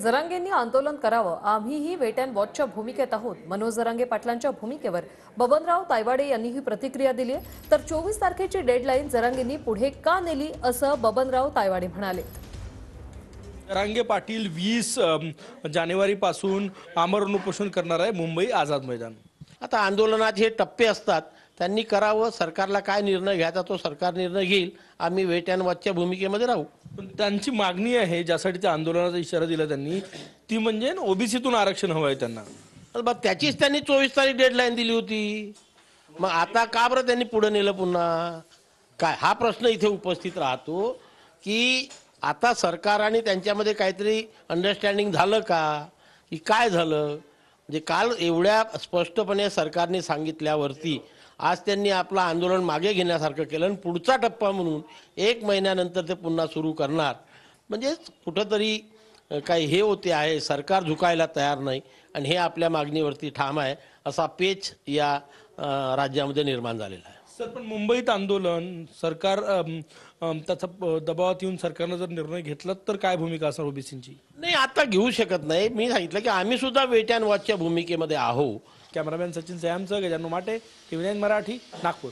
जरांगेंनी आंदोलन करावं, आम्हीही वेट अँड वॉचच्या भूमिकेत आहोत. मनोज जरांगे पाटलांच्या भूमिकेवर बबनराव तायवाडे यांनी ही प्रतिक्रिया दिली आहे. तर 24 तारखेची डेडलाईन जरांगेंनी पुढे का नेली असं बबनराव तायवाडे म्हणाले. जरांगे पाटील 20 जानेवारीपासून आमरण उपोषण करणार आहे मुंबई आझाद मैदान. आता आंदोलनात हे टप्पे असतात, त्यांनी करावं. सरकारला काय निर्णय घ्यायचा तो सरकार निर्णय घेईल. आम्ही वेट अँड वॉचच्या भूमिकेमध्ये राहू. पण त्यांची मागणी आहे, ज्यासाठी त्या आंदोलनाचा इशारा दिला त्यांनी, ती म्हणजे ओबीसीतून आरक्षण हवं आहे त्यांना. बघ, त्याचीच त्यांनी 24 तारीख डेडलाईन दिली होती. मग आता का बरं त्यांनी पुढे नेलं पुन्हा? काय हा प्रश्न इथे उपस्थित राहतो की आता सरकार आणि त्यांच्यामध्ये काहीतरी अंडरस्टँडिंग झालं का, की काय झालं? म्हणजे काल एवढ्या स्पष्टपणे सरकारने सांगितल्यावरती आज त्यांनी आपलं आंदोलन मागे घेण्यासारखं केलं आणि पुढचा टप्पा म्हणून 1 महिन्यानंतर ते पुन्हा सुरू करणार. म्हणजे कुठंतरी काही हे होते आहे, सरकार झुकायला तयार नाही आणि हे आपल्या मागणीवरती ठाम आहे, असा पेच या राज्यामध्ये निर्माण झालेला आहे. सर, पण मुंबईत आंदोलन सरकार त्याचा दबावात येऊन सरकारनं जर निर्णय घेतला तर काय भूमिका असणार ओबीसींची? नाही, आता घेऊ शकत नाही. मी सांगितलं की आम्ही सुद्धा वेट अँड वॉचच्या भूमिकेमध्ये आहोत. कॅमेरामॅन सचिन सयामसह गजानन माटे, TV9 मराठी, नागपूर.